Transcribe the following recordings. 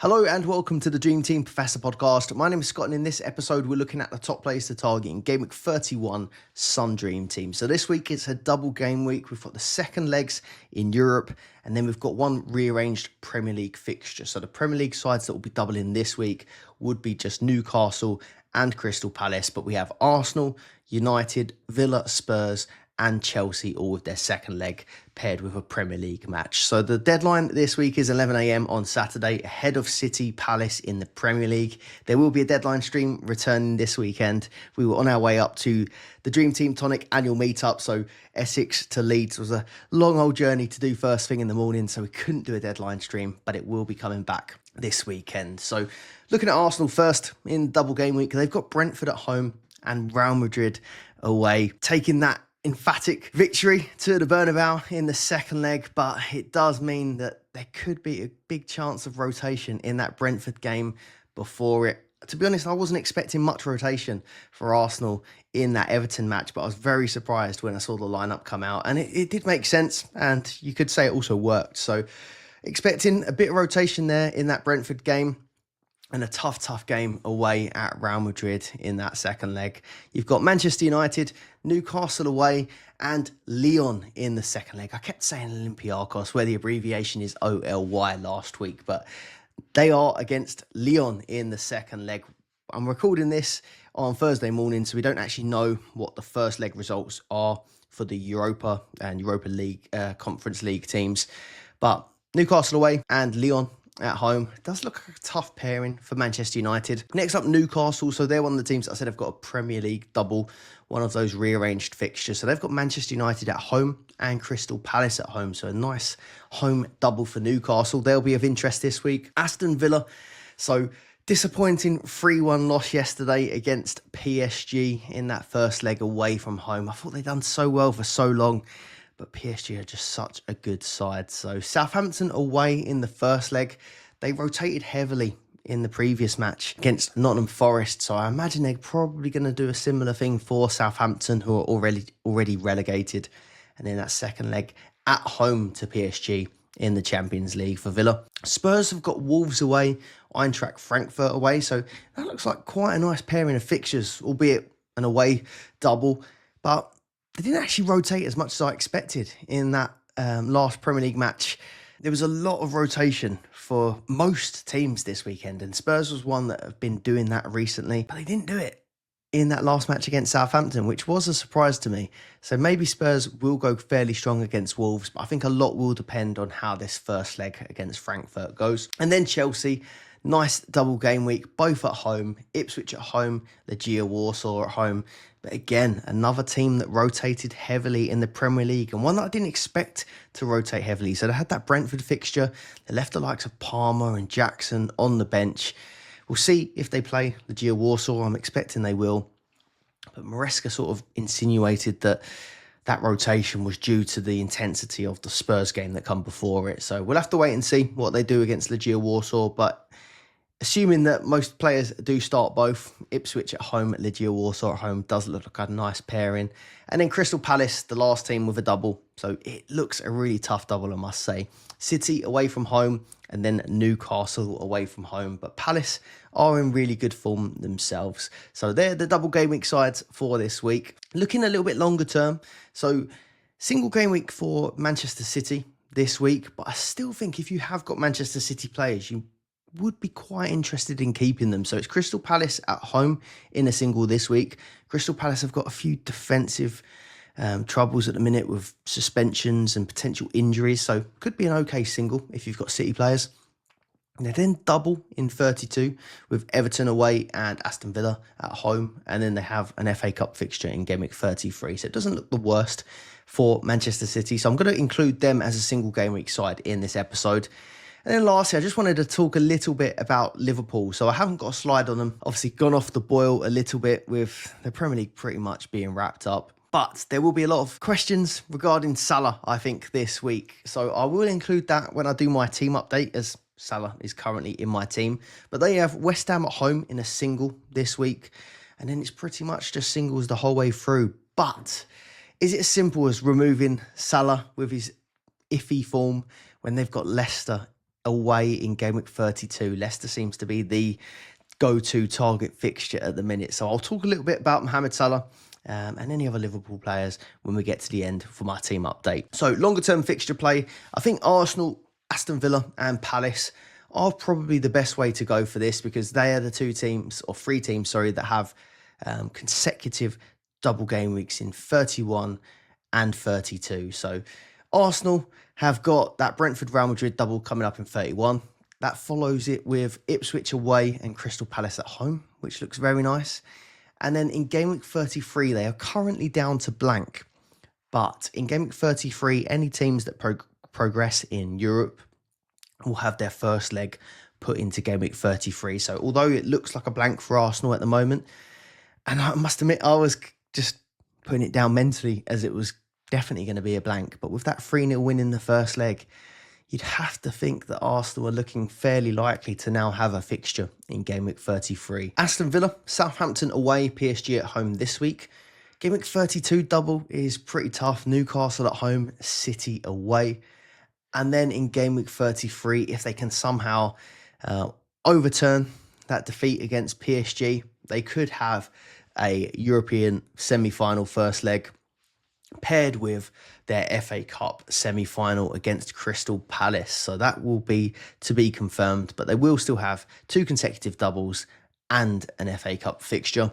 Hello and welcome to the Dream Team Professor podcast. My name is Scott and in this episode we're looking at the top players to target in Gameweek 31 Sun Dream Team. So this week it's a double game week. We've got the second legs in Europe and then we've got one rearranged Premier League fixture. So the Premier League sides that will be doubling this week would be just Newcastle and Crystal Palace, but we have Arsenal, United, Villa, Spurs and Chelsea all with their second leg paired with a Premier League match. So the deadline this week is 11 a.m. on Saturday ahead of City Palace in the Premier League. There will be a deadline stream returning this weekend. We were on our way up to the Dream Team Tonic annual meetup. So Essex to Leeds was a long old journey to do first thing in the morning. So we couldn't do a deadline stream, but it will be coming back this weekend. So looking at Arsenal first in double game week, they've got Brentford at home and Real Madrid away, taking that emphatic victory to the Bernabeu in the second leg, but it does mean that there could be a big chance of rotation in that Brentford game before it. To be honest, I wasn't expecting much rotation for Arsenal in that Everton match, but I was very surprised when I saw the lineup come out, and it did make sense, and you could say it also worked. So expecting a bit of rotation there in that Brentford game. And a tough game away at Real Madrid in that second leg. You've got Manchester United, Newcastle away, and Lyon in the second leg. I kept saying Olympiacos, where the abbreviation is OLY last week, but they are against Lyon in the second leg. I'm recording this on Thursday morning, so we don't actually know what the first leg results are for the Europa and Europa League Conference League teams. But Newcastle away and Lyon at home. It does look like a tough pairing for Manchester United. Next up, Newcastle. So they're one of the teams that I said have got a Premier League double, one of those rearranged fixtures. So they've got Manchester United at home and Crystal Palace at home. So a nice home double for Newcastle. They'll be of interest this week. Aston Villa. So disappointing 3-1 loss yesterday against PSG in that first leg away from home. I thought they'd done so well for so long, but PSG are just such a good side. So Southampton away in the first leg. They rotated heavily in the previous match against Nottingham Forest. So I imagine they're probably going to do a similar thing for Southampton, who are already relegated. And then that second leg at home to PSG in the Champions League for Villa. Spurs have got Wolves away, Eintracht Frankfurt away. So that looks like quite a nice pairing of fixtures, albeit an away double. But they didn't actually rotate as much as I expected in that last Premier League match. There was a lot of rotation for most teams this weekend, and Spurs was one that have been doing that recently, but they didn't do it in that last match against Southampton, which was a surprise to me. So maybe Spurs will go fairly strong against Wolves, but I think a lot will depend on how this first leg against Frankfurt goes. And then Chelsea. Nice double game week, both at home. Ipswich at home, Legia Warsaw at home. But again, another team that rotated heavily in the Premier League and one that I didn't expect to rotate heavily. So they had that Brentford fixture. They left the likes of Palmer and Jackson on the bench. We'll see if they play Legia Warsaw. I'm expecting they will. But Maresca sort of insinuated that rotation was due to the intensity of the Spurs game that come before it. So we'll have to wait and see what they do against Legia Warsaw. But assuming that most players do start both, Ipswich at home, Legia Warsaw at home, does look like a nice pairing. And then Crystal Palace, the last team with a double. So it looks a really tough double, I must say. City away from home and then Newcastle away from home. But Palace are in really good form themselves. So they're the double game week sides for this week. Looking a little bit longer term. So single game week for Manchester City this week. But I still think if you have got Manchester City players, you would be quite interested in keeping them. So it's Crystal Palace at home in a single this week. Crystal Palace have got a few defensive troubles at the minute with suspensions and potential injuries. So could be an okay single if you've got City players. They then double in 32 with Everton away and Aston Villa at home. And then they have an FA Cup fixture in Gameweek 33. So it doesn't look the worst for Manchester City. So I'm going to include them as a single game week side in this episode. And then lastly, I just wanted to talk a little bit about Liverpool. So I haven't got a slide on them. Obviously gone off the boil a little bit with the Premier League pretty much being wrapped up. But there will be a lot of questions regarding Salah, I think, this week. So I will include that when I do my team update, as Salah is currently in my team. But they have West Ham at home in a single this week. And then it's pretty much just singles the whole way through. But is it as simple as removing Salah with his iffy form when they've got Leicester away in game week 32. Leicester seems to be the go-to target fixture at the minute. So I'll talk a little bit about Mohamed Salah and any other Liverpool players when we get to the end for my team update. So longer term fixture play, I think Arsenal, Aston Villa and Palace are probably the best way to go for this, because they are the three teams, that have consecutive double game weeks in 31 and 32. So Arsenal have got that Brentford Real Madrid double coming up in 31. That follows it with Ipswich away and Crystal Palace at home, which looks very nice. And then in game week 33, they are currently down to blank. But in game week 33, any teams that progress in Europe will have their first leg put into game week 33. So although it looks like a blank for Arsenal at the moment, and I must admit, I was just putting it down mentally as it was definitely going to be a blank. But with that 3-0 win in the first leg, you'd have to think that Arsenal are looking fairly likely to now have a fixture in game week 33. Aston Villa, Southampton away, PSG at home this week. Game week 32 double is pretty tough. Newcastle at home, City away. And then in game week 33, if they can somehow overturn that defeat against PSG, they could have a European semi-final first leg paired with their FA Cup semi-final against Crystal Palace. So that will be to be confirmed, but they will still have 2 consecutive doubles and an FA Cup fixture.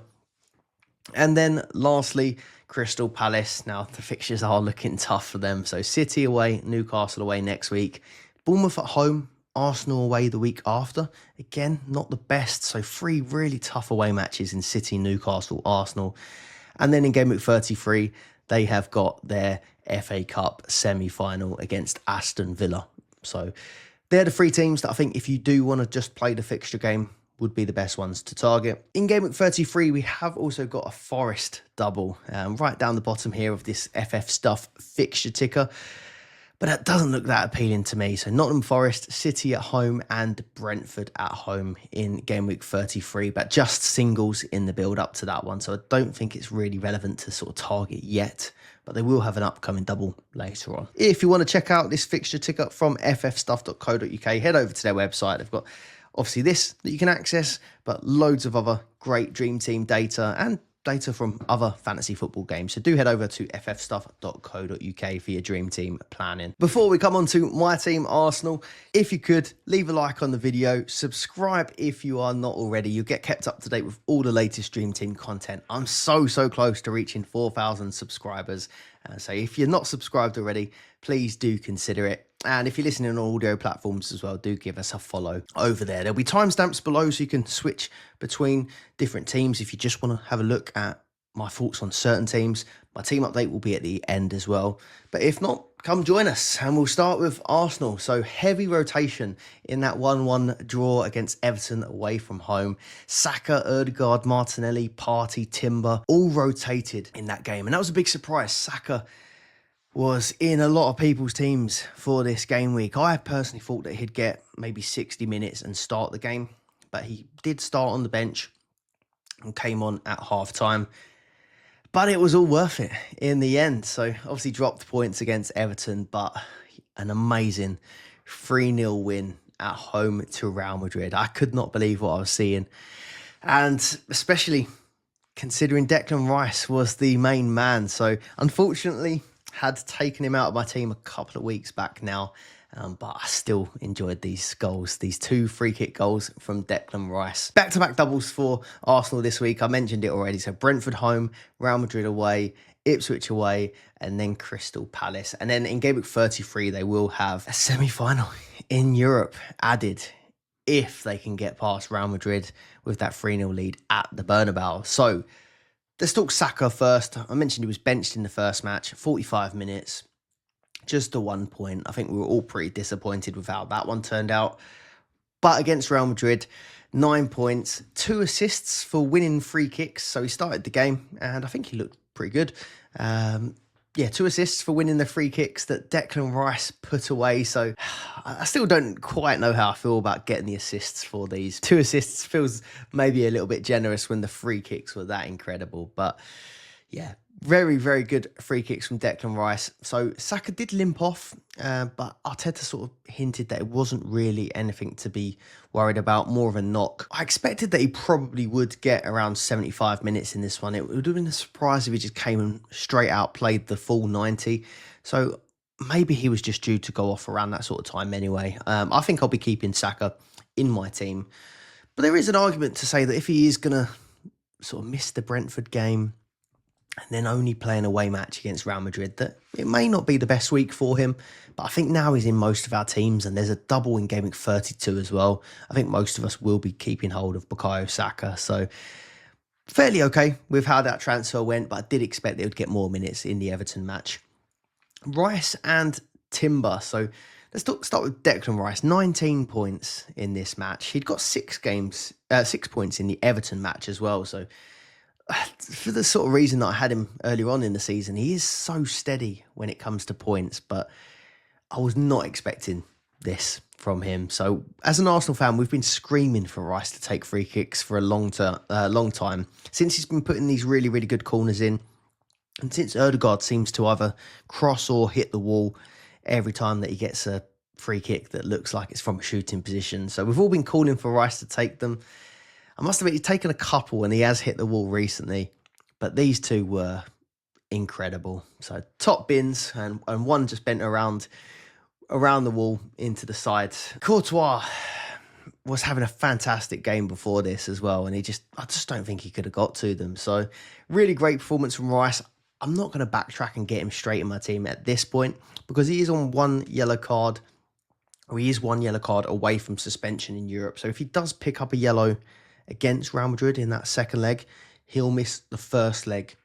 And then lastly, Crystal Palace. Now the fixtures are looking tough for them. So City away, Newcastle away next week, Bournemouth at home, Arsenal away the week after. Again, not the best. So 3 really tough away matches in City, Newcastle, Arsenal. And then in game week 33, they have got their FA Cup semi-final against Aston Villa. So they're the 3 teams that I think if you do want to just play the fixture game would be the best ones to target. In game week 33, we have also got a Forest double right down the bottom here of this FF Stuff fixture ticker. But that doesn't look that appealing to me. So Nottingham Forest, City at home and Brentford at home in game week 33, but just singles in the build up to that one. So I don't think it's really relevant to sort of target yet, but they will have an upcoming double later on. If you want to check out this fixture ticker from ffstuff.co.uk, head over to their website. They've got obviously this that you can access, but loads of other great Dream Team data and data from other fantasy football games. So do head over to ffstuff.co.uk for your Dream Team planning. Before we come on to my team, Arsenal, if you could leave a like on the video, subscribe if you are not already. You'll get kept up to date with all the latest Dream Team content. I'm so close to reaching 4,000 subscribers. So if you're not subscribed already, please do consider it. And if you're listening on audio platforms as well, do give us a follow over there. There'll be timestamps below so you can switch between different teams if you just want to have a look at my thoughts on certain teams. My team update will be at the end as well. But if not, come join us and we'll start with Arsenal. So heavy rotation in that 1-1 draw against Everton away from home. Saka, Ødegaard, Martinelli, Partey, Timber all rotated in that game. And that was a big surprise. Saka was in a lot of people's teams for this game week. I personally thought that he'd get maybe 60 minutes and start the game, but he did start on the bench and came on at half time. But it was all worth it in the end. So obviously dropped points against Everton, but an amazing 3-0 win at home to Real Madrid. I could not believe what I was seeing. And especially considering Declan Rice was the main man. So unfortunately, had taken him out of my team a couple of weeks back now, but I still enjoyed these goals, these 2 free kick goals from Declan Rice. Back-to-back doubles for Arsenal this week. I mentioned it already. So Brentford home, Real Madrid away, Ipswich away, and then Crystal Palace. And then in game week 33, they will have a semi-final in Europe added if they can get past Real Madrid with that 3-0 lead at the Bernabeu. So let's talk Saka first. I mentioned he was benched in the first match, 45 minutes, just a 1 point. I think we were all pretty disappointed with how that one turned out. But against Real Madrid, 9 points, 2 assists for winning free kicks. So he started the game and I think he looked pretty good. 2 assists for winning the free kicks that Declan Rice put away. So I still don't quite know how I feel about getting the assists for these. 2 assists feels maybe a little bit generous when the free kicks were that incredible. But yeah, Very, very good free kicks from Declan Rice. So Saka did limp off, but Arteta sort of hinted that it wasn't really anything to be worried about, more of a knock. I expected that he probably would get around 75 minutes in this one. It would have been a surprise if he just came and straight out played the full 90. So maybe he was just due to go off around that sort of time anyway. I think I'll be keeping Saka in my team. But there is an argument to say that if he is going to sort of miss the Brentford game and then only play an away match against Real Madrid, that it may not be the best week for him. But I think now he's in most of our teams, and there's a double in Gameweek 32 as well. I think most of us will be keeping hold of Bukayo Saka. So fairly okay with how that transfer went, but I did expect they would get more minutes in the Everton match. Rice and Timber. So let's start with Declan Rice. 19 points in this match. He'd got 6 points in the Everton match as well. So for the sort of reason that I had him earlier on in the season, he is so steady when it comes to points, but I was not expecting this from him. So as an Arsenal fan, we've been screaming for Rice to take free kicks for a long time, since he's been putting these really, really good corners in. And since Ødegaard seems to either cross or hit the wall every time that he gets a free kick that looks like it's from a shooting position. So we've all been calling for Rice to take them. I must admit, he's taken a couple and he has hit the wall recently, but these two were incredible. So top bins and one just bent around the wall into the sides. Courtois was having a fantastic game before this as well, and I just don't think he could have got to them. So really great performance from Rice. I'm not going to backtrack and get him straight in my team at this point because he is on one yellow card, or he is one yellow card away from suspension in Europe. So if he does pick up a yellow against Real Madrid in that second leg, he'll miss the first leg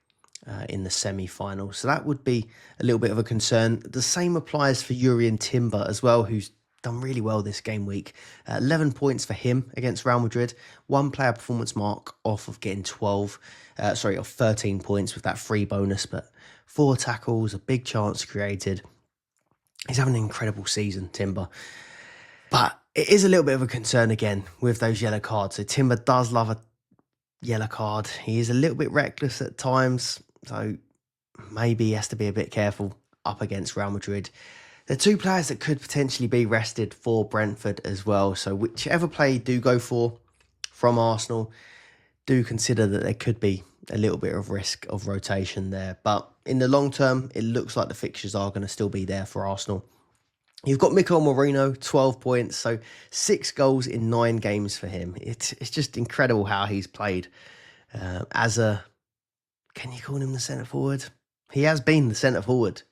in the semi-final. So that would be a little bit of a concern. The same applies for Jurrien Timber as well, who's done really well this game week. 11 points for him against Real Madrid. 1 player performance mark off of getting 13 points with that free bonus, but 4 tackles, a big chance created. He's having an incredible season, Timber. But it is a little bit of a concern again with those yellow cards. So Timber does love a yellow card. He is a little bit reckless at times. So maybe he has to be a bit careful up against Real Madrid. There are 2 players that could potentially be rested for Brentford as well. So whichever play you do go for from Arsenal, do consider that there could be a little bit of risk of rotation there. But in the long term, it looks like the fixtures are going to still be there for Arsenal. You've got Mikel Merino, 12 points, so 6 goals in 9 games for him. It's just incredible how he's played can you call him the centre forward? He has been the centre forward.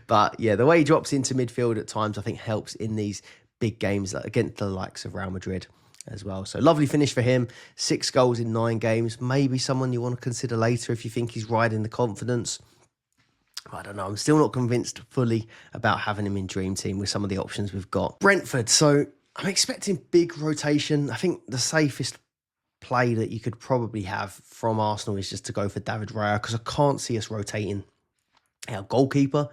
But yeah, the way he drops into midfield at times, I think helps in these big games against the likes of Real Madrid as well. So lovely finish for him. 6 goals in 9 games. Maybe someone you want to consider later if you think he's riding the confidence. I don't know. I'm still not convinced fully about having him in Dream Team with some of the options we've got. Brentford. So I'm expecting big rotation. I think the safest play that you could probably have from Arsenal is just to go for David Raya, because I can't see us rotating our goalkeeper.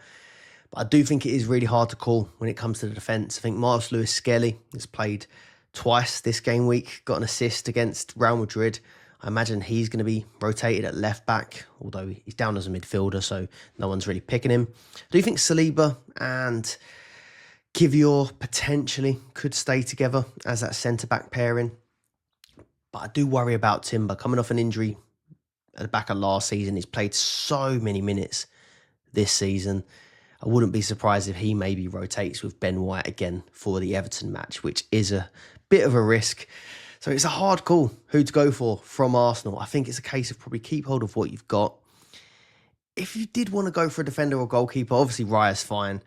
But I do think it is really hard to call when it comes to the defence. I think Marcus Lewis-Skelly has played twice this game week, got an assist against Real Madrid. I imagine he's going to be rotated at left back, although he's down as a midfielder, so no one's really picking him. I do think Saliba and Kivior potentially could stay together as that centre-back pairing. But I do worry about Timber coming off an injury at the back of last season. He's played so many minutes this season. I wouldn't be surprised if he maybe rotates with Ben White again for the Everton match, which is a bit of a risk. So it's a hard call who to go for from Arsenal. I think it's a case of probably keep hold of what you've got. If you did want to go for a defender or goalkeeper, obviously Raya's fine.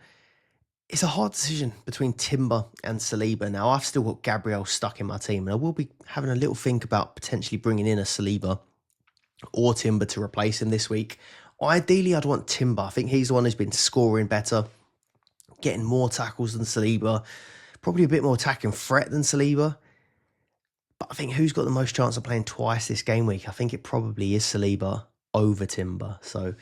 It's a hard decision between Timber and Saliba. Now, I've still got Gabriel stuck in my team, and I will be having a little think about potentially bringing in a Saliba or Timber to replace him this week. Ideally, I'd want Timber. I think he's the one who's been scoring better, getting more tackles than Saliba, probably a bit more attacking threat than Saliba. But I think who's got the most chance of playing twice this game week? I think it probably is Saliba over Timber. So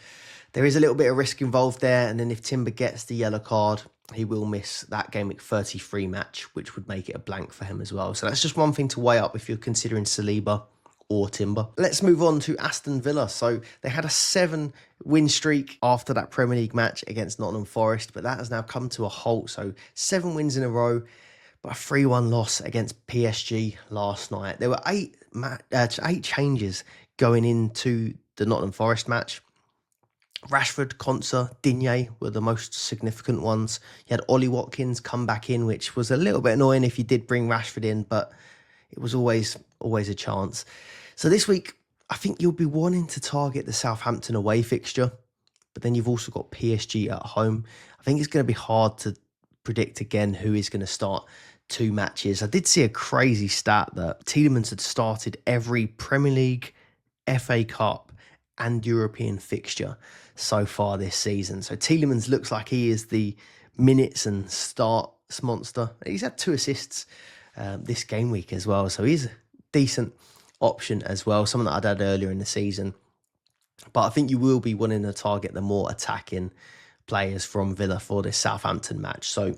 there is a little bit of risk involved there. And then if Timber gets the yellow card, he will miss that game week 33 match, which would make it a blank for him as well. So that's just one thing to weigh up if you're considering Saliba or Timber. Let's move on to Aston Villa. So they had a 7-win streak after that Premier League match against Nottingham Forest, but that has now come to a halt. So 7 wins in a row, but a 3-1 loss against PSG last night. There were 8 changes going into the Nottingham Forest match. Rashford, Konsa, Digne were the most significant ones. You had Ollie Watkins come back in, which was a little bit annoying if you did bring Rashford in, but it was always a chance. So this week, I think you'll be wanting to target the Southampton away fixture, but then you've also got PSG at home. I think it's going to be hard to predict again who is going to start 2 matches. I did see a crazy stat that Tielemans had started every Premier League, FA Cup and European fixture so far this season. So Tielemans looks like he is the minutes and starts monster. He's had 2 assists this game week as well. So he's a decent option as well, someone that I'd had earlier in the season. But I think you will be wanting to target the more attacking players from Villa for this Southampton match. So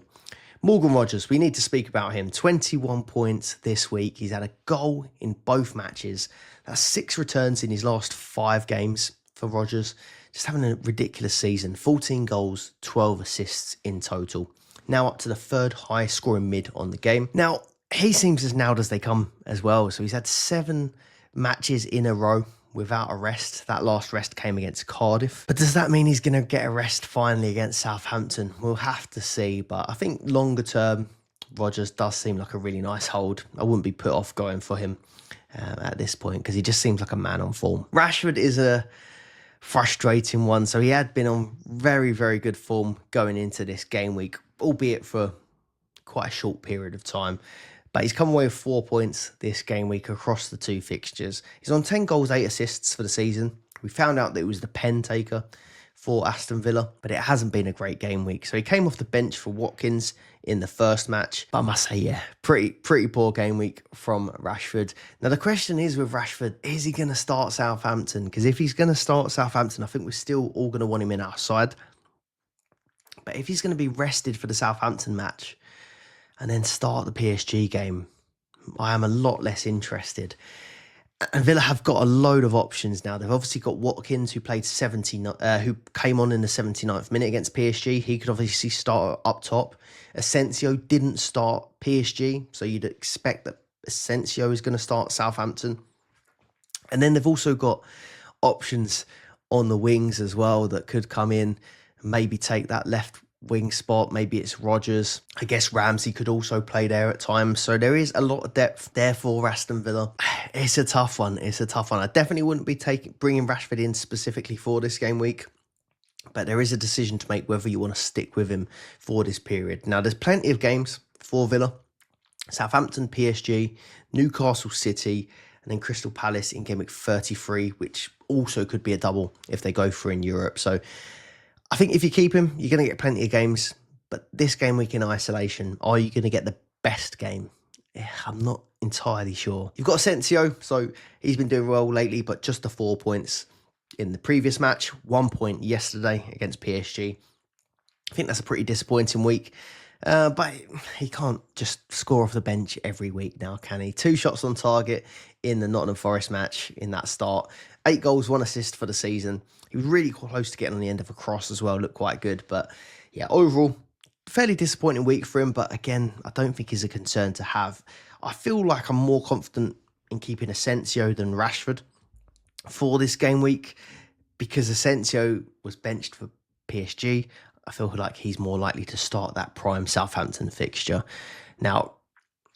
Morgan Rogers, we need to speak about him. 21 points this week. He's had a goal in both matches. That's 6 returns in his last 5 games for Rogers. Just having a ridiculous season. 14 goals, 12 assists in total. Now up to the 3rd highest scoring mid on the game. Now, he seems as nailed as they come as well. So he's had 7 matches in a row without a rest. That last rest came against Cardiff. But does that mean he's going to get a rest finally against Southampton? We'll have to see. But I think longer term, Rogers does seem like a really nice hold. I wouldn't be put off going for him at this point because he just seems like a man on form. Rashford is a frustrating one. So he had been on very, very good form going into this game week, albeit for quite a short period of time. But he's come away with 4 points this game week across the 2 fixtures. He's on 10 goals, 8 assists for the season. We found out that he was the pen taker for Aston Villa, but it hasn't been a great game week. So he came off the bench for Watkins in the first match. But I must say, yeah, pretty poor game week from Rashford. Now, the question is with Rashford, is he going to start Southampton? Because if he's going to start Southampton, I think we're still all going to want him in our side. But if he's going to be rested for the Southampton match and then start the PSG game, I am a lot less interested. And Villa have got a load of options now. They've obviously got Watkins, who played who came on in the 79th minute against PSG. He could obviously start up top. Asensio didn't start PSG, so you'd expect that Asensio is going to start Southampton. And then they've also got options on the wings as well that could come in and maybe take that left wing spot. Maybe it's Rogers. I guess Ramsey could also play there at times. So there is a lot of depth there for Aston Villa. It's a tough one. I definitely wouldn't be bringing Rashford in specifically for this game week. But there is a decision to make whether you want to stick with him for this period. Now, there's plenty of games for Villa. Southampton, PSG, Newcastle City, and then Crystal Palace in Gameweek 33, which also could be a double if they go for in Europe. So I think if you keep him, you're going to get plenty of games. But this game week in isolation, are you going to get the best game? I'm not entirely sure. You've got Asensio, so he's been doing well lately, but just the 4 points in the previous match, 1 point yesterday against PSG. I think that's a pretty disappointing week. But he can't just score off the bench every week now, can he? 2 shots on target in the Nottingham Forest match in that start. 8 goals, 1 assist for the season. He was really close to getting on the end of a cross as well. Looked quite good. But yeah, overall, fairly disappointing week for him. But again, I don't think he's a concern to have. I feel like I'm more confident in keeping Asensio than Rashford for this game week because Asensio was benched for PSG. I feel like he's more likely to start that prime Southampton fixture. Now,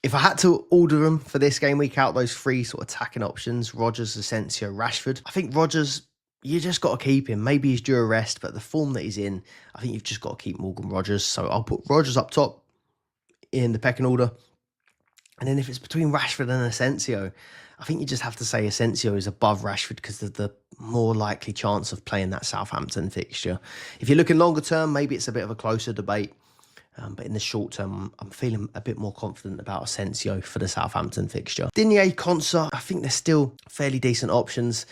if I had to order them for this game week out, those 3 sort of attacking options, Rogers, Asensio, Rashford, I think Rogers, you just got to keep him. Maybe he's due a rest, but the form that he's in, I think you've just got to keep Morgan Rogers. So I'll put Rogers up top in the pecking order. And then if it's between Rashford and Asensio, I think you just have to say Asensio is above Rashford because of the more likely chance of playing that Southampton fixture. If you're looking longer term, maybe it's a bit of a closer debate. But in the short term, I'm feeling a bit more confident about Asensio for the Southampton fixture. Digne, Konsa, I think they're still fairly decent options.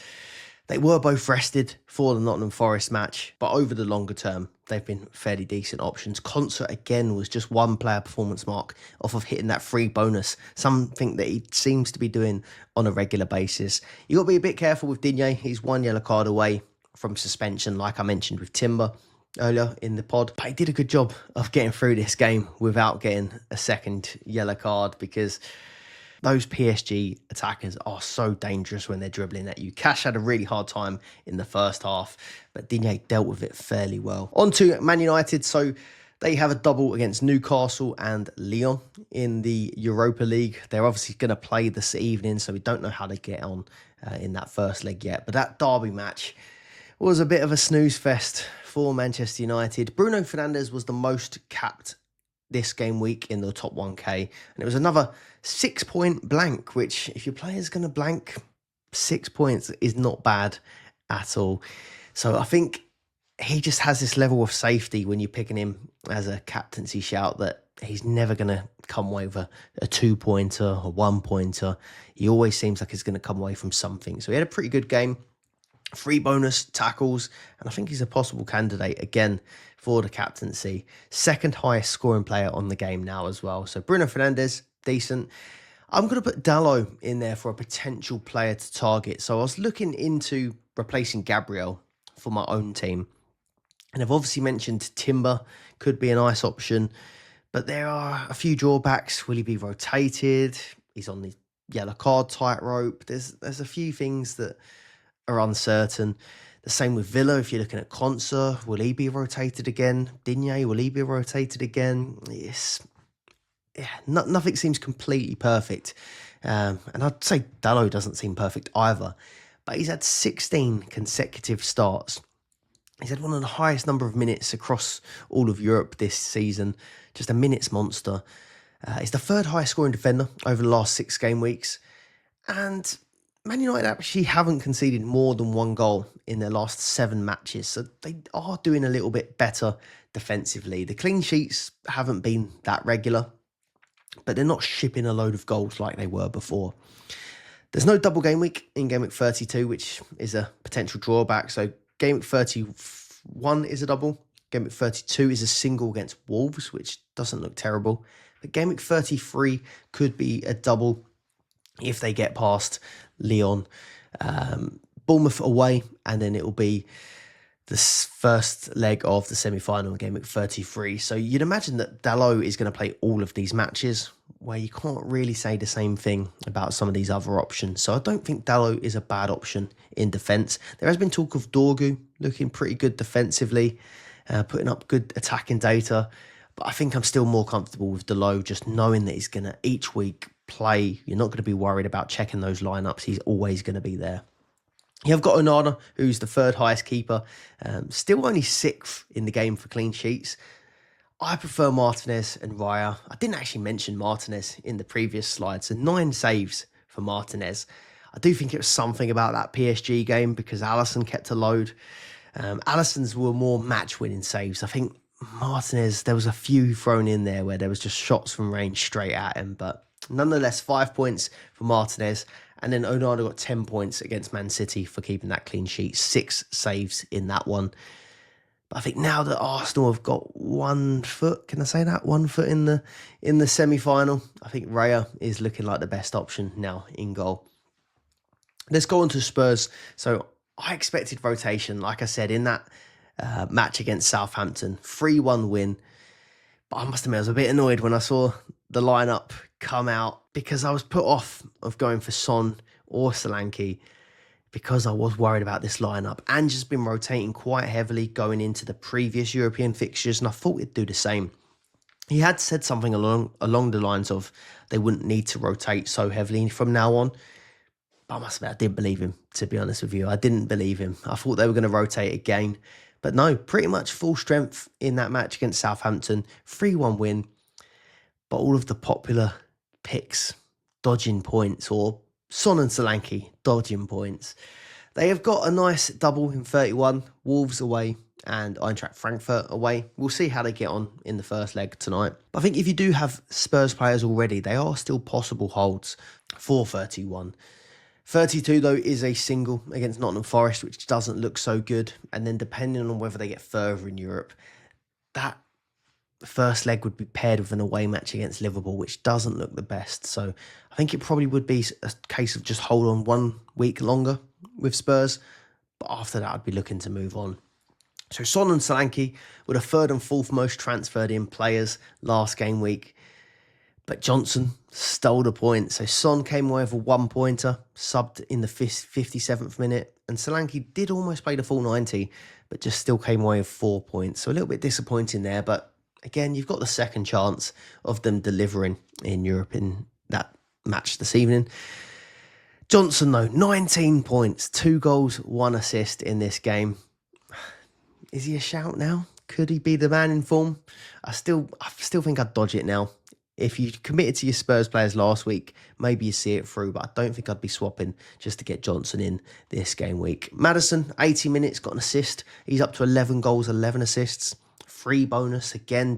They were both rested for the Nottingham Forest match, but over the longer term, they've been fairly decent options. Concert, again, was just one player performance mark off of hitting that free bonus, something that he seems to be doing on a regular basis. You got to be a bit careful with Digne. He's one yellow card away from suspension, like I mentioned with Timber earlier in the pod. But he did a good job of getting through this game without getting a second yellow card, because those PSG attackers are so dangerous when they're dribbling at you. Cash had a really hard time in the first half, but Digne dealt with it fairly well. On to Man United. So they have a double against Newcastle and Lyon in the Europa League. They're obviously going to play this evening, so we don't know how they get on in that first leg yet. But that derby match was a bit of a snooze fest for Manchester United. Bruno Fernandes was the most capped this game week in the top 1k, and it was another 6-point blank, which if your player's going to blank, 6 points is not bad at all. So I think he just has this level of safety when you're picking him as a captaincy shout, that he's never going to come away with a 2-pointer, a 1-pointer. He always seems like he's going to come away from something. So he had a pretty good game. Free bonus, tackles, and I think he's a possible candidate again for the captaincy. Second highest scoring player on the game now as well. So Bruno Fernandes, decent. I'm going to put Dalot in there for a potential player to target. So I was looking into replacing Gabriel for my own team. And I've obviously mentioned Timber could be a nice option, but there are a few drawbacks. Will he be rotated? He's on the yellow card tightrope. There's a few things that are uncertain. The same with Villa. If you're looking at Concert, will he be rotated again? Digne, will he be rotated again? Yes. Yeah, nothing seems completely perfect. And I'd say Dalot doesn't seem perfect either. But he's had 16 consecutive starts. He's had one of the highest number of minutes across all of Europe this season. Just a minutes monster. He's the third highest scoring defender over the last 6 game weeks. And Man United actually haven't conceded more than 1 goal in their last 7 matches, so they are doing a little bit better defensively. The clean sheets haven't been that regular, but they're not shipping a load of goals like they were before. There's no double game week in Gameweek 32, which is a potential drawback. So Gameweek 31 is a double. Gameweek 32 is a single against Wolves, which doesn't look terrible. But Gameweek 33 could be a double if they get past Lyon, Bournemouth away, and then it will be the first leg of the semi-final in Gameweek 33. So you'd imagine that Dalot is going to play all of these matches, where you can't really say the same thing about some of these other options. So I don't think Dalot is a bad option in defence. There has been talk of Dorgu looking pretty good defensively, putting up good attacking data, but I think I'm still more comfortable with Dalot, just knowing that he's going to each week play. You're not going to be worried about checking those lineups. He's always going to be there. You've got Onana, who's the 3rd highest keeper, still only 6th in the game for clean sheets. I prefer Martinez and Raya. I didn't actually mention Martinez in the previous slide, so 9 saves for Martinez. I do think it was something about that PSG game, because Alisson kept a load. Alisson's were more match-winning saves. I think Martinez, there was a few thrown in there where there was just shots from range straight at him, but nonetheless, 5 points for Martinez. And then Onana got 10 points against Man City for keeping that clean sheet. 6 saves in that one. But I think now that Arsenal have got 1 foot, can I say that? 1 foot in the semi-final, I think Raya is looking like the best option now in goal. Let's go on to Spurs. So I expected rotation, like I said, in that match against Southampton. 3-1 win. But I must admit, I was a bit annoyed when I saw the lineup come out, because I was put off of going for Son or Solanke, because I was worried about this lineup. And just been rotating quite heavily going into the previous European fixtures, and I thought it'd do the same. He had said something along the lines of they wouldn't need to rotate so heavily from now on. But I must admit, I didn't believe him, to be honest with you. I didn't believe him. I thought they were going to rotate again. But no, pretty much full strength in that match against Southampton. 3-1 win. But all of the popular picks dodging points, or Son and Solanke dodging points. They have got a nice double in 31, Wolves away and Eintracht Frankfurt away. We'll see how they get on in the first leg tonight. But I think if you do have Spurs players already, they are still possible holds for 31. 32 though is a single against Nottingham Forest, which doesn't look so good. And then depending on whether they get further in Europe, that first leg would be paired with an away match against Liverpool, which doesn't look the best. So I think it probably would be a case of just hold on 1 week longer with Spurs. But after that, I'd be looking to move on. So Son and Solanke were the third and fourth most transferred in players last game week. But Johnson stole the point. So Son came away with a 1-pointer, subbed in the 57th minute. And Solanke did almost play the full 90, but just still came away with 4 points. So a little bit disappointing there. But again, you've got the second chance of them delivering in Europe in that match this evening. Johnson, though, 19 points, 2 goals, 1 assist in this game. Is he a shout now? Could he be the man in form? I still think I'd dodge it now. If you committed to your Spurs players last week, maybe you see it through, but I don't think I'd be swapping just to get Johnson in this game week. Maddison, 80 minutes, got an assist. He's up to 11 goals, 11 assists. Free bonus, again,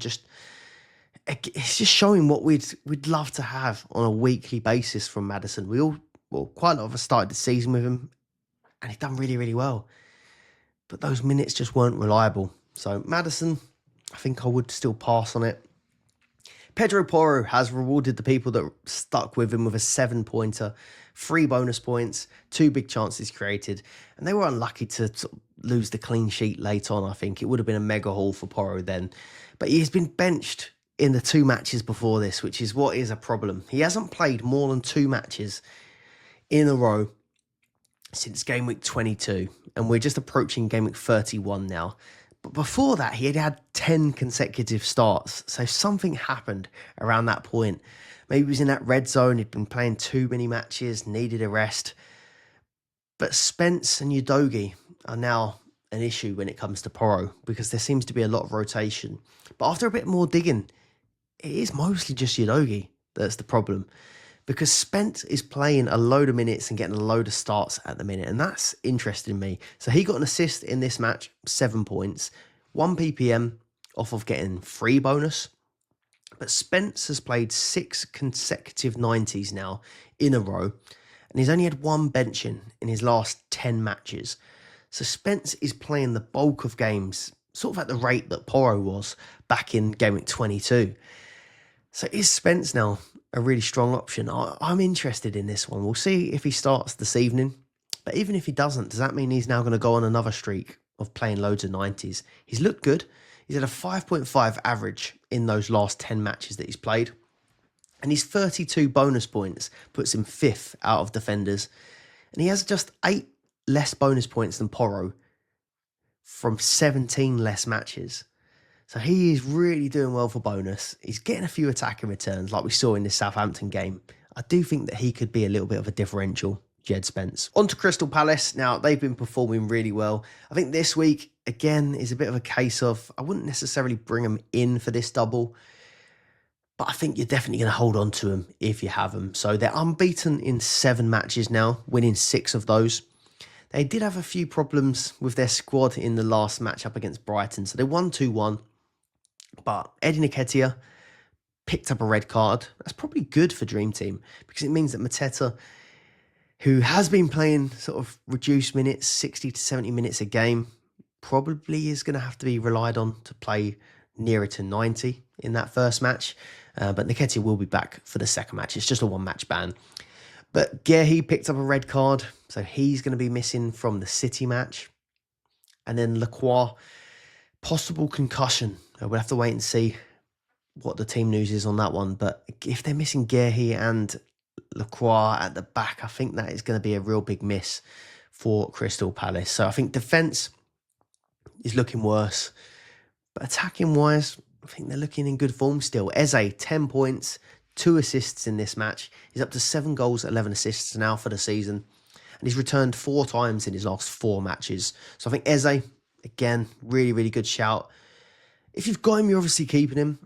it's just showing what we'd love to have on a weekly basis from Maddison. Quite a lot of us started the season with him, and he's done really, really well. But those minutes just weren't reliable. So Maddison, I think I would still pass on it. Pedro Porro has rewarded the people that stuck with him with a 7-pointer, 3 bonus points, 2 big chances created. And they were unlucky to sort of lose the clean sheet late on, I think. It would have been a mega haul for Porro then. But he's been benched in the 2 matches before this, which is what is a problem. He hasn't played more than 2 matches in a row since game week 22. And we're just approaching game week 31 now. But before that, he had had 10 consecutive starts. So something happened around that point. Maybe he was in that red zone. He'd been playing too many matches, needed a rest. But Spence and Udogie are now an issue when it comes to Porro because there seems to be a lot of rotation. But after a bit more digging, it is mostly just Udogie that's the problem. Because Spence is playing a load of minutes and getting a load of starts at the minute. And that's interesting me. So he got an assist in this match, 7 points. 1 PPM off of getting 3 bonus. But Spence has played 6 consecutive 90s now in a row. And he's only had 1 benching in his last 10 matches. So Spence is playing the bulk of games, sort of at the rate that Porro was back in game week 22. So is Spence now a really strong option? I'm interested in this one. We'll see if he starts this evening. But even if he doesn't, does that mean he's now going to go on another streak of playing loads of 90s? He's looked good. He's had a 5.5 average in those last 10 matches that he's played. And his 32 bonus points puts him 5th out of defenders. And he has just 8 less bonus points than Porro from 17 less matches. So he is really doing well for bonus. He's getting a few attacking returns like we saw in this Southampton game. I do think that he could be a little bit of a differential, Jed Spence. On to Crystal Palace. Now, they've been performing really well. I think this week, again, is a bit of a case of, I wouldn't necessarily bring them in for this double, but I think you're definitely going to hold on to them if you have them. So they're unbeaten in 7 matches now, winning 6 of those. They did have a few problems with their squad in the last matchup against Brighton. So they won 2-1. But Eddie Nketiah picked up a red card. That's probably good for Dream Team because it means that Mateta, who has been playing sort of reduced minutes, 60 to 70 minutes a game, probably is going to have to be relied on to play nearer to 90 in that first match. But Nketiah will be back for the second match. It's just a 1-match ban. But Guehi picked up a red card, so he's going to be missing from the City match. And then Lacroix, possible concussion. We'll have to wait and see what the team news is on that one. But if they're missing Guehi and Lacroix at the back, I think that is going to be a real big miss for Crystal Palace. So I think defence is looking worse. But attacking-wise, I think they're looking in good form still. Eze, 10 points, 2 assists in this match. He's up to 7 goals, 11 assists now for the season. And he's returned 4 times in his last 4 matches. So I think Eze, again, really, really good shout. If you've got him, you're obviously keeping him.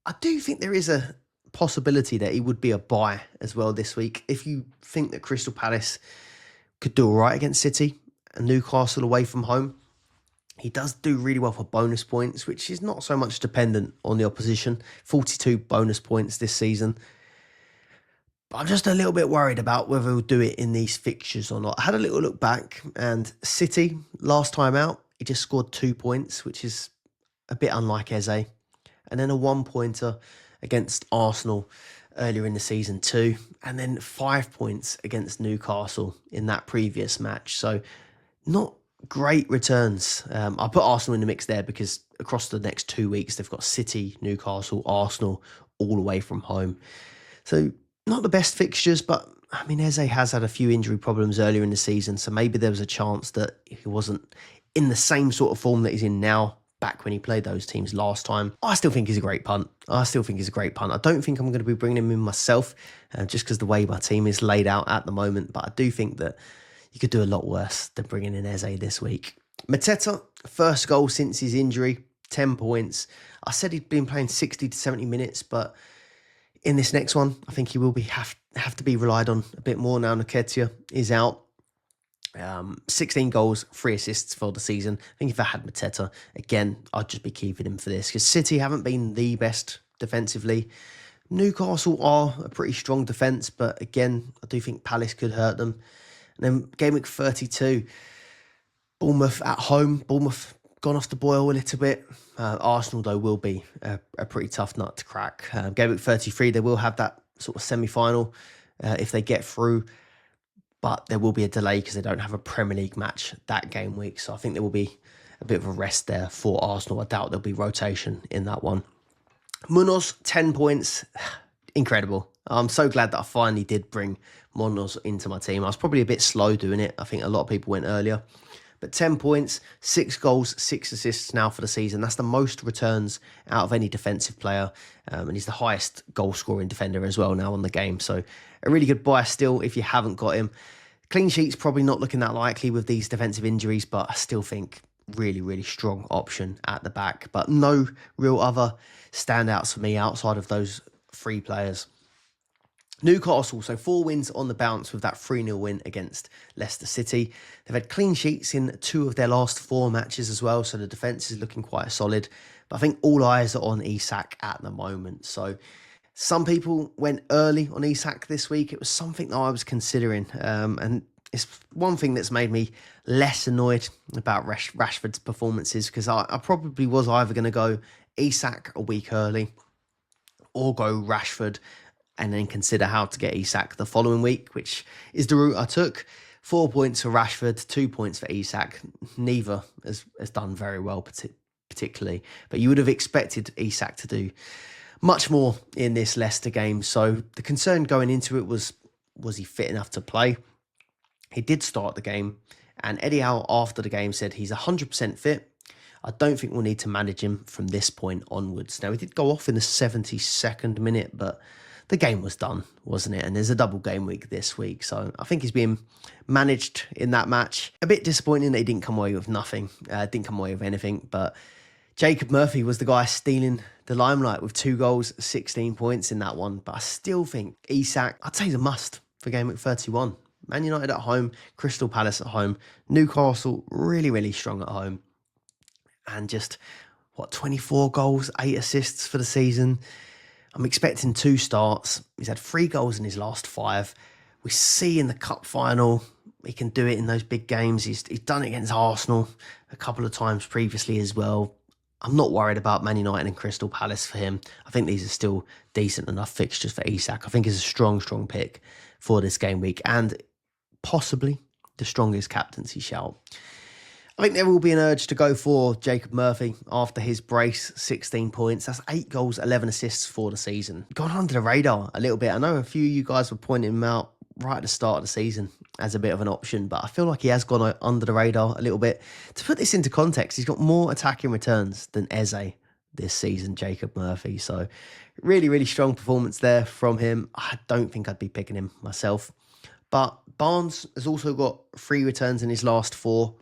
I do think there is a possibility that he would be a buy as well this week. If you think that Crystal Palace could do all right against City and Newcastle away from home, he does do really well for bonus points, which is not so much dependent on the opposition. 42 bonus points this season. But I'm just a little bit worried about whether he'll do it in these fixtures or not. I had a little look back, and City, last time out, he just scored 2 points, which is a bit unlike Eze. And then a 1-pointer against Arsenal earlier in the season too. And then 5 points against Newcastle in that previous match. So not great returns. I put Arsenal in the mix there because across the next 2 weeks, they've got City, Newcastle, Arsenal, all away from home. So not the best fixtures, but I mean, Eze has had a few injury problems earlier in the season, so maybe there was a chance that he wasn't in the same sort of form that he's in now, back when he played those teams last time. I still think he's a great punt. I don't think I'm going to be bringing him in myself, just because the way my team is laid out at the moment, but I do think that you could do a lot worse than bringing in Eze this week. Mateta, first goal since his injury, 10 points. I said he'd been playing 60 to 70 minutes, but in this next one, I think he will have to be relied on a bit more now Nketiah is out. 16 goals, 3 assists for the season. I think if I had Mateta, again, I'd just be keeping him for this because City haven't been the best defensively. Newcastle are a pretty strong defence, but again, I do think Palace could hurt them. And then Gameweek 32, Bournemouth at home. Bournemouth gone off the boil a little bit. Arsenal, though, will be a pretty tough nut to crack. Gameweek 33, they will have that sort of semi-final if they get through. But there will be a delay because they don't have a Premier League match that game week. So I think there will be a bit of a rest there for Arsenal. I doubt there'll be rotation in that one. Munoz, 10 points. Incredible. I'm so glad that I finally did bring Munoz into my team. I was probably a bit slow doing it. I think a lot of people went earlier. But 10 points, 6 goals, 6 assists now for the season. That's the most returns out of any defensive player. And he's the highest goal-scoring defender as well now on the game. So a really good buy still if you haven't got him. Clean sheet's probably not looking that likely with these defensive injuries, but I still think really, really strong option at the back. But no real other standouts for me outside of those 3 players. Newcastle, so 4 wins on the bounce with that 3-0 win against Leicester City. They've had clean sheets in 2 of their last 4 matches as well, so the defence is looking quite solid. But I think all eyes are on Isak at the moment. So some people went early on Isak this week. It was something that I was considering, and it's one thing that's made me less annoyed about Rashford's performances, because I probably was either going to go Isak a week early or go Rashford and then consider how to get Isak the following week, which is the route I took. 4 points for Rashford, 2 points for Isak. Neither has done very well, particularly. But you would have expected Isak to do much more in this Leicester game. So the concern going into it was he fit enough to play? He did start the game, and Eddie Howe after the game said he's 100% fit. I don't think we'll need to manage him from this point onwards. Now, he did go off in the 72nd minute, but the game was done, wasn't it? And there's a double game week this week. So I think he's being managed in that match. A bit disappointing that he didn't come away with nothing. Didn't come away with anything. But Jacob Murphy was the guy stealing the limelight with 2 goals, 16 points in that one. But I still think Isak, I'd say he's a must for game week 31. Man United at home, Crystal Palace at home, Newcastle really, really strong at home. And just, 24 goals, 8 assists for the season. I'm expecting 2 starts. He's had 3 goals in his last 5. We see in the cup final, he can do it in those big games. He's done it against Arsenal a couple of times previously as well. I'm not worried about Man United and Crystal Palace for him. I think these are still decent enough fixtures for Isak. I think he's a strong, strong pick for this game week and possibly the strongest captaincy shout. I think there will be an urge to go for Jacob Murphy after his brace, 16 points. That's 8 goals, 11 assists for the season. Gone under the radar a little bit. I know a few of you guys were pointing him out right at the start of the season as a bit of an option, but I feel like he has gone under the radar a little bit. To put this into context, he's got more attacking returns than Eze this season, Jacob Murphy. So really, really strong performance there from him. I don't think I'd be picking him myself. But Barnes has also got 3 returns in his last 4.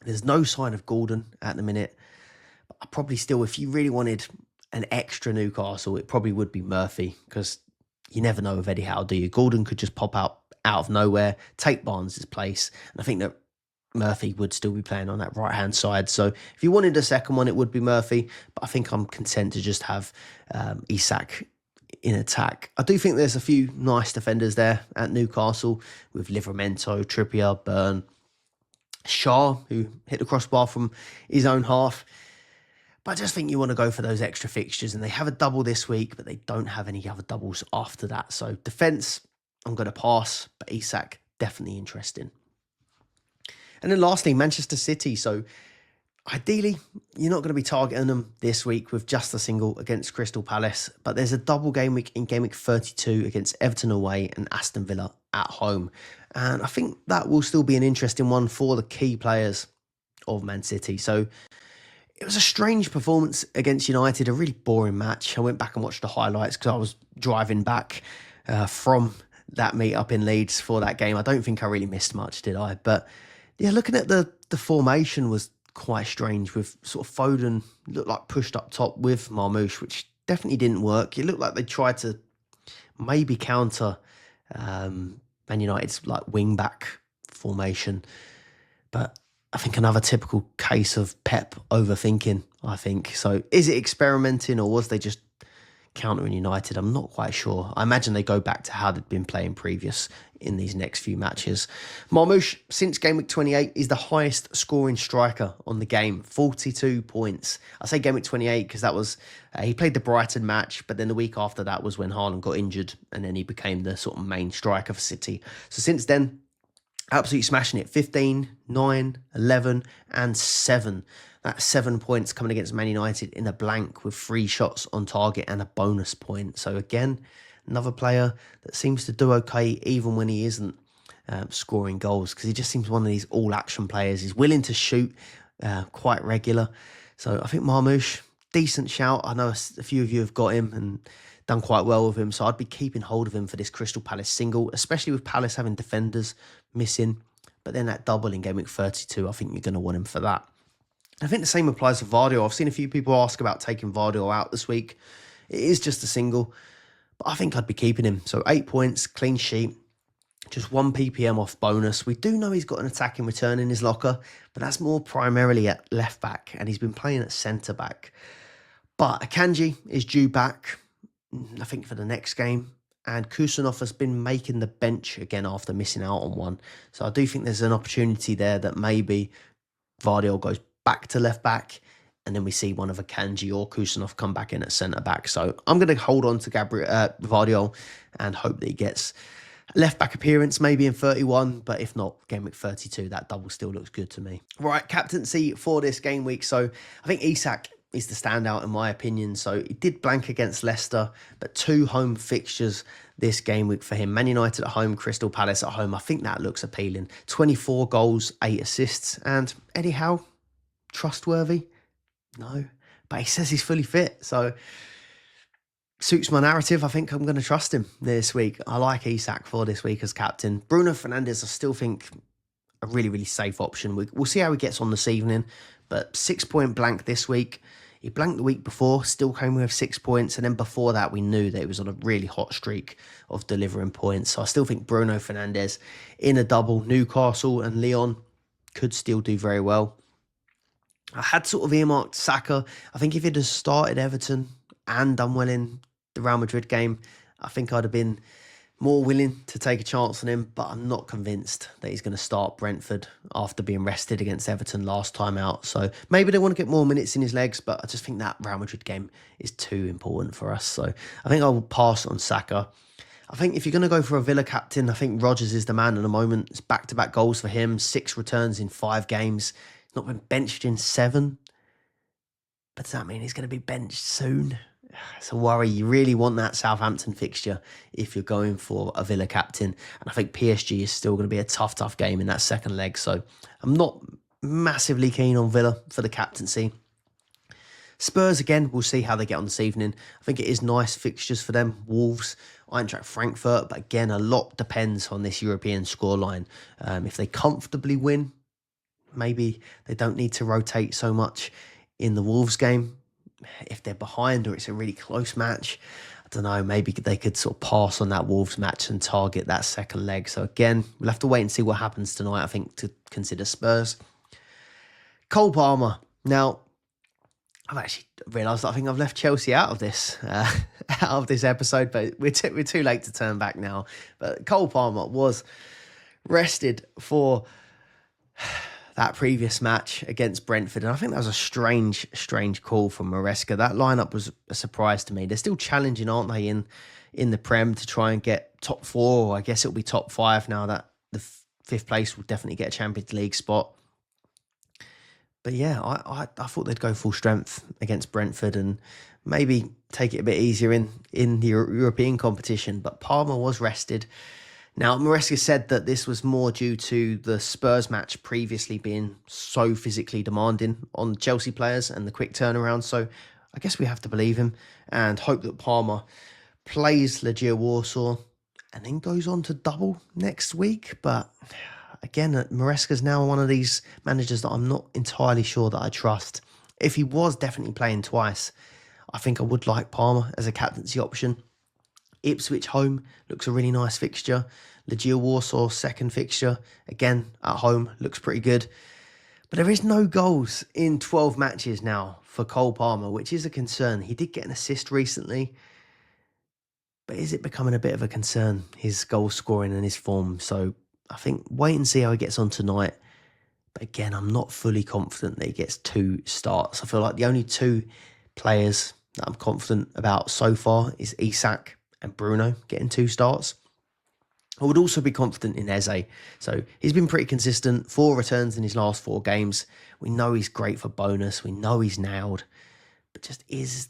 There's no sign of Gordon at the minute. But I probably still, if you really wanted an extra Newcastle, it probably would be Murphy, because you never know with Eddie Howe, do you? Gordon could just pop out of nowhere, take Barnes' place. And I think that Murphy would still be playing on that right-hand side. So if you wanted a second one, it would be Murphy. But I think I'm content to just have Isak in attack. I do think there's a few nice defenders there at Newcastle with Livramento, Trippier, Burn, Shaw, who hit the crossbar from his own half. But I just think you want to go for those extra fixtures, and they have a double this week, but they don't have any other doubles after that. So defence, I'm going to pass, but Isak, definitely interesting. And then lastly, Manchester City. So ideally, you're not going to be targeting them this week with just a single against Crystal Palace, but there's a double game week in game week 32 against Everton away and Aston Villa at home. And I think that will still be an interesting one for the key players of Man City. So it was a strange performance against United, a really boring match. I went back and watched the highlights because I was driving back from that meet up in Leeds for that game. I don't think I really missed much, did I? But yeah, looking at the formation was quite strange with sort of Foden looked like pushed up top with Marmoush, which definitely didn't work. It looked like they tried to maybe counter Man United's like wing back formation, but I think another typical case of Pep overthinking, I think. So is it experimenting or was they just countering United? I'm not quite sure. I imagine they go back to how they'd been playing previous in these next few matches. Marmoush, since game week 28, is the highest scoring striker on the game, 42 points. I say game week 28 because that was, he played the Brighton match, but then the week after that was when Haaland got injured and then he became the sort of main striker for City. So since then, absolutely smashing it. 15, 9, 11 and 7. That's 7 points coming against Man United in a blank with 3 shots on target and a bonus point. So again, another player that seems to do okay even when he isn't scoring goals, because he just seems one of these all-action players. He's willing to shoot quite regular. So I think Marmoush, decent shout. I know a few of you have got him and done quite well with him, so I'd be keeping hold of him for this Crystal Palace single, especially with Palace having defenders missing. But then that double in game week 32, I think you're going to want him for that. I think the same applies to Vardio. I've seen a few people ask about taking Vardio out this week. It is just a single, but I think I'd be keeping him. So 8 points, clean sheet, just 1 PPM off bonus. We do know he's got an attacking return in his locker, but that's more primarily at left back, and he's been playing at centre back. But Akanji is due back, I think, for the next game. And Kusanov has been making the bench again after missing out on one. So I do think there's an opportunity there that maybe Vardio goes back to left back, and then we see one of Akanji or Kusanov come back in at centre back. So I'm going to hold on to Vardio and hope that he gets a left back appearance maybe in 31, but if not, game week 32, that double still looks good to me. Right, captaincy for this game week. So I think Isak is the standout in my opinion. So he did blank against Leicester, but 2 home fixtures this game week for him. Man United at home, Crystal Palace at home. I think that looks appealing. 24 goals, 8 assists. And Eddie Howe, trustworthy? No. But he says he's fully fit. So suits my narrative. I think I'm going to trust him this week. I like Isak for this week as captain. Bruno Fernandes, I still think a really, really safe option. We'll see how he gets on this evening. But 6-point blank this week. He blanked the week before, still came with 6 points. And then before that, we knew that he was on a really hot streak of delivering points. So I still think Bruno Fernandes in a double, Newcastle and Lyon, could still do very well. I had sort of earmarked Saka. I think if he'd have started Everton and done well in the Real Madrid game, I think I'd have been more willing to take a chance on him, but I'm not convinced that he's going to start Brentford after being rested against Everton last time out. So maybe they want to get more minutes in his legs, but I just think that Real Madrid game is too important for us. So I think I will pass on Saka. I think if you're going to go for a Villa captain, I think Rodgers is the man at the moment. It's back-to-back goals for him, 6 returns in 5 games. He's not been benched in 7. But does that mean he's going to be benched soon? It's a worry. You really want that Southampton fixture if you're going for a Villa captain. And I think PSG is still going to be a tough game in that second leg. So I'm not massively keen on Villa for the captaincy. Spurs, again, we'll see how they get on this evening. I think it is nice fixtures for them. Wolves, Eintracht Frankfurt. But again, a lot depends on this European scoreline. If they comfortably win, maybe they don't need to rotate so much in the Wolves game. If they're behind or it's a really close match, I don't know, maybe they could sort of pass on that Wolves match and target that second leg. So again, we'll have to wait and see what happens tonight, I think, to consider Spurs. Cole Palmer. Now, I've actually realised that I think I've left Chelsea out of this out of this episode, but we're too late to turn back now. But Cole Palmer was rested for that previous match against Brentford, and I think that was a strange call from Maresca. That lineup was a surprise to me. They're still challenging, aren't they, in the Prem to try and get top 4, or I guess it'll be top 5 now that the 5th place will definitely get a Champions League spot. But yeah, I thought they'd go full strength against Brentford and maybe take it a bit easier in the European competition. But Palmer was rested. Now, Maresca said that this was more due to the Spurs match previously being so physically demanding on Chelsea players and the quick turnaround. So I guess we have to believe him and hope that Palmer plays Legia Warsaw and then goes on to double next week. But again, Maresca's now one of these managers that I'm not entirely sure that I trust. If he was definitely playing twice, I think I would like Palmer as a captaincy option. Ipswich home looks a really nice fixture. Legia Warsaw second fixture, again at home, looks pretty good. But there is no goals in 12 matches now for Cole Palmer, which is a concern. He did get an assist recently, but is it becoming a bit of a concern, his goal scoring and his form? So I think wait and see how he gets on tonight. But again, I'm not fully confident that he gets 2 starts. I feel like the only 2 players that I'm confident about so far is Isak and Bruno getting 2 starts. I would also be confident in Eze. So he's been pretty consistent, 4 returns in his last 4 games. We know he's great for bonus. We know he's nailed. But just is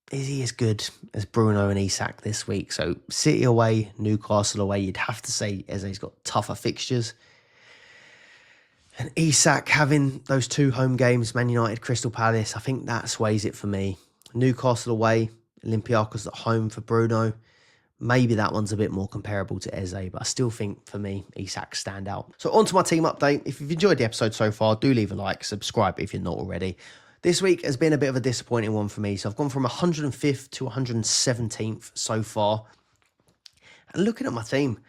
he as good as Bruno and Isak this week? So City away, Newcastle away, you'd have to say Eze's got tougher fixtures. And Isak having those 2 home games, Man United, Crystal Palace, I think that sways it for me. Newcastle away, Olympiacos at home for Bruno. Maybe that one's a bit more comparable to Eze, but I still think, for me, Isak stand out. So on to my team update. If you've enjoyed the episode so far, do leave a like, subscribe if you're not already. This week has been a bit of a disappointing one for me. So I've gone from 105th to 117th so far. And looking at my team,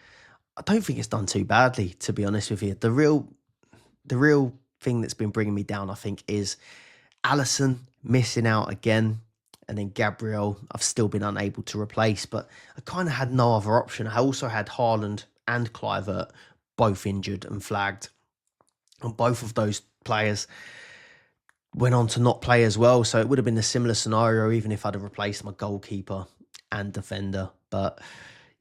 I don't think it's done too badly, to be honest with you. The real thing that's been bringing me down, I think, is Alisson missing out again. And then Gabriel, I've still been unable to replace, but I kind of had no other option. I also had Haaland and Kluivert both injured and flagged. And both of those players went on to not play as well. So it would have been a similar scenario, even if I'd have replaced my goalkeeper and defender. But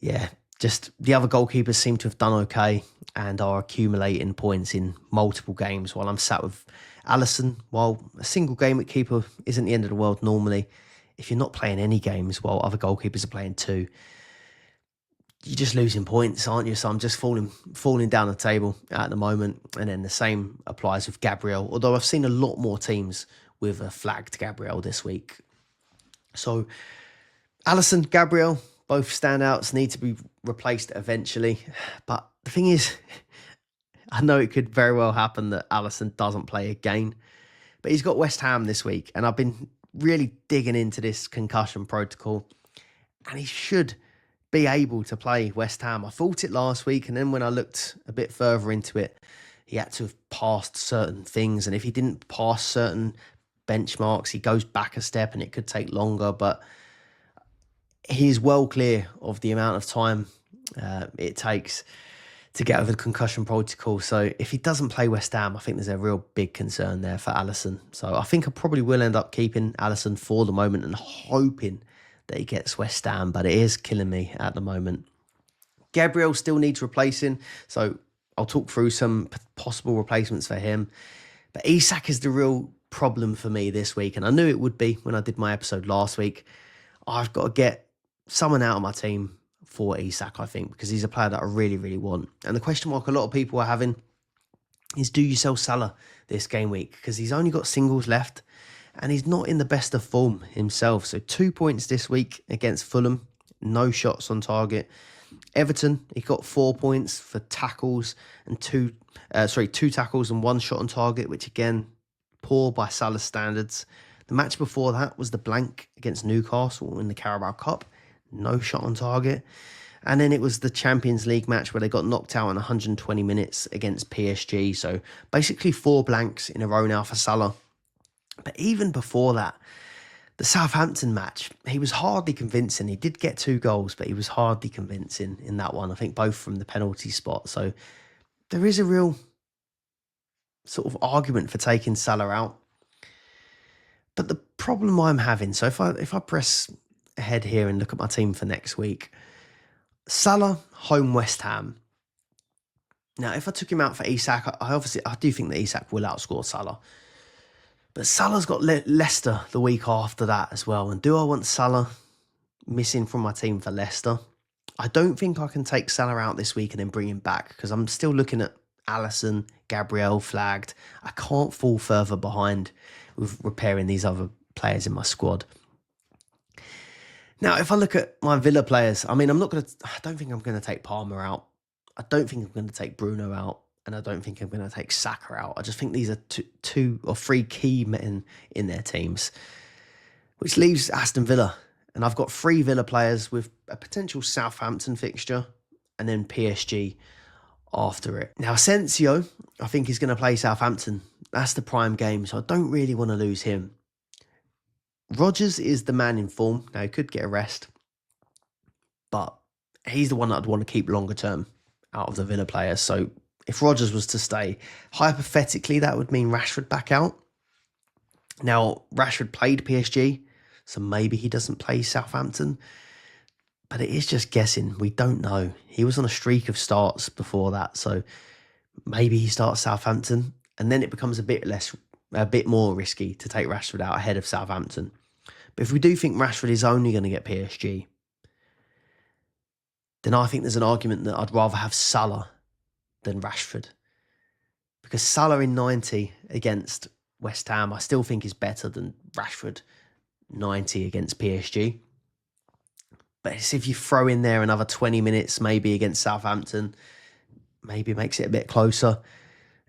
yeah, just the other goalkeepers seem to have done okay and are accumulating points in multiple games while I'm sat with Alisson. While a single game at keeper isn't the end of the world normally, if you're not playing any games while other goalkeepers are playing 2, you're just losing points, aren't you? So I'm just falling down the table at the moment. And then the same applies with Gabriel, although I've seen a lot more teams with a flagged Gabriel this week. So Alisson, Gabriel, both standouts, need to be replaced eventually. But the thing is, I know it could very well happen that Alisson doesn't play again. But he's got West Ham this week, and I've been really digging into this concussion protocol, and he should be able to play West Ham. I thought it last week, and then when I looked a bit further into it, he had to have passed certain things, and if he didn't pass certain benchmarks, he goes back a step and it could take longer. But he's well clear of the amount of time it takes to get over the concussion protocol. So if he doesn't play West Ham, I think there's a real big concern there for Alisson. So I think I probably will end up keeping Alisson for the moment and hoping that he gets West Ham, but it is killing me at the moment. Gabriel still needs replacing, so I'll talk through some possible replacements for him. But Isak is the real problem for me this week, and I knew it would be when I did my episode last week. I've got to get someone out of my team for Isak, I think, because he's a player that I really, really want. And the question mark a lot of people are having is, do you sell Salah this game week? Because he's only got singles left and he's not in the best of form himself. So 2 points this week against Fulham, no shots on target. Everton, he got 4 points for tackles and two tackles and 1 shot on target, which again, poor by Salah's standards. The match before that was the blank against Newcastle in the Carabao Cup. No shot on target. And then it was the Champions League match where they got knocked out in 120 minutes against PSG. So basically 4 blanks in a row now for Salah. But even before that, the Southampton match, he was hardly convincing. He did get 2 goals, but he was hardly convincing in that one. I think both from the penalty spot. So there is a real sort of argument for taking Salah out. But the problem I'm having, so if I press ahead here and look at my team for next week, Salah, home West Ham. Now, if I took him out for Isak, I do think that Isak will outscore Salah. But Salah's got Leicester the week after that as well. And do I want Salah missing from my team for Leicester? I don't think I can take Salah out this week and then bring him back, because I'm still looking at Alisson, Gabriel flagged. I can't fall further behind with repairing these other players in my squad. Now, if I look at my Villa players, I don't think I'm going to take Palmer out. I don't think I'm going to take Bruno out. And I don't think I'm going to take Saka out. I just think these are 2 or 3 key men in their teams, which leaves Aston Villa. And I've got 3 Villa players with a potential Southampton fixture and then PSG after it. Now, Asensio, I think, is going to play Southampton. That's the prime game, so I don't really want to lose him. Rodgers is the man in form. Now, he could get a rest, but he's the one that I'd want to keep longer term out of the Villa players. So if Rodgers was to stay, hypothetically, that would mean Rashford back out. Now, Rashford played PSG, so maybe he doesn't play Southampton. But it is just guessing. We don't know. He was on a streak of starts before that, so maybe he starts Southampton. And then it becomes a bit more risky to take Rashford out ahead of Southampton. But if we do think Rashford is only going to get PSG, then I think there's an argument that I'd rather have Salah than Rashford. Because Salah in 90 against West Ham, I still think is better than Rashford 90 against PSG. But it's if you throw in there another 20 minutes, maybe against Southampton, maybe makes it a bit closer.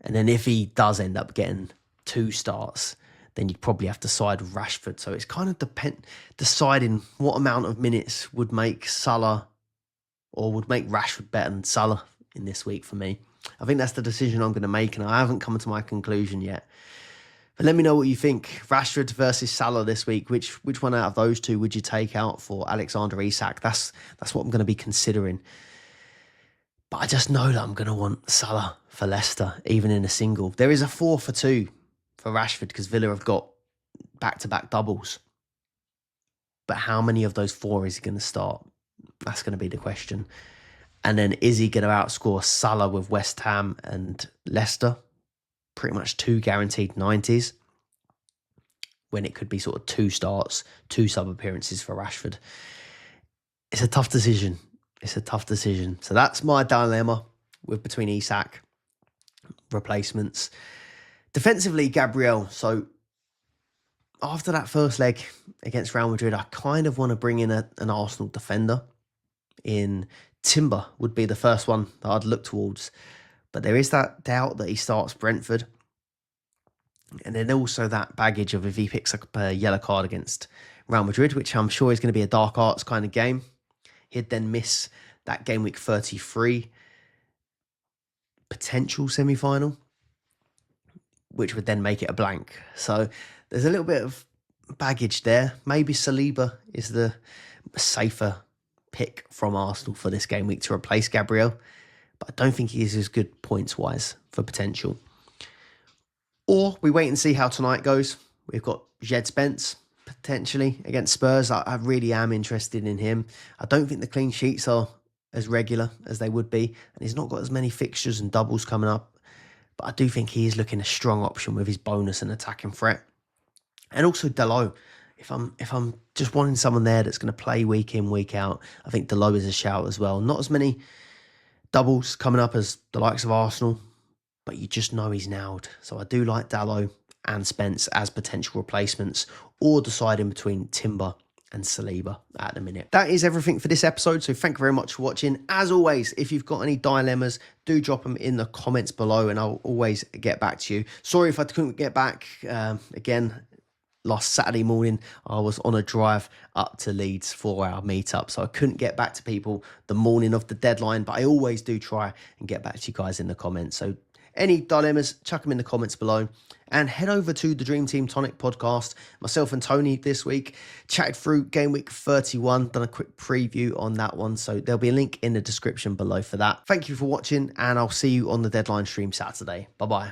And then if he does end up getting 2 starts, then you'd probably have to side with Rashford. So it's kind of deciding what amount of minutes would make Salah or would make Rashford better than Salah in this week for me. I think that's the decision I'm going to make, and I haven't come to my conclusion yet. But let me know what you think. Rashford versus Salah this week. Which one out of those 2 would you take out for Alexander Isak? That's what I'm going to be considering. But I just know that I'm going to want Salah for Leicester, even in a single. There is a 4 for 2 for Rashford because Villa have got back-to-back doubles. But how many of those 4 is he going to start? That's going to be the question. And then is he going to outscore Salah with West Ham and Leicester? Pretty much 2 guaranteed 90s. When it could be sort of 2 starts, 2 sub-appearances for Rashford. It's a tough decision. So that's my dilemma with between Isak replacements. Defensively, Gabriel. So after that first leg against Real Madrid, I kind of want to bring in an Arsenal defender. In Timber would be the first one that I'd look towards. But there is that doubt that he starts Brentford. And then also that baggage of if he picks up a yellow card against Real Madrid, which I'm sure is going to be a dark arts kind of game, he'd then miss that game week 33 potential semi-final, which would then make it a blank. So there's a little bit of baggage there. Maybe Saliba is the safer pick from Arsenal for this game week to replace Gabriel, but I don't think he is as good points-wise for potential. Or we wait and see how tonight goes. We've got Jed Spence potentially against Spurs. I really am interested in him. I don't think the clean sheets are as regular as they would be, and he's not got as many fixtures and doubles coming up, but I do think he is looking a strong option with his bonus and attacking threat. And also Dalot. If I'm just wanting someone there that's going to play week in, week out, I think Dalot is a shout as well. Not as many doubles coming up as the likes of Arsenal, but you just know he's nailed. So I do like Dalot and Spence as potential replacements, or deciding between Timber and Saliba at the minute. That is everything for this episode, so thank you very much for watching. As always, if you've got any dilemmas, do drop them in the comments below and I'll always get back to you. Sorry if I couldn't get back again. Last Saturday morning, I was on a drive up to Leeds for our meetup, so I couldn't get back to people the morning of the deadline, but I always do try and get back to you guys in the comments. So Any dilemmas, chuck them in the comments below. And head over to the Dream Team Tonic podcast. Myself and Tony this week chatted through Game Week 31, done a quick preview on that one. So there'll be a link in the description below for that. Thank you for watching, and I'll see you on the deadline stream Saturday. Bye-bye.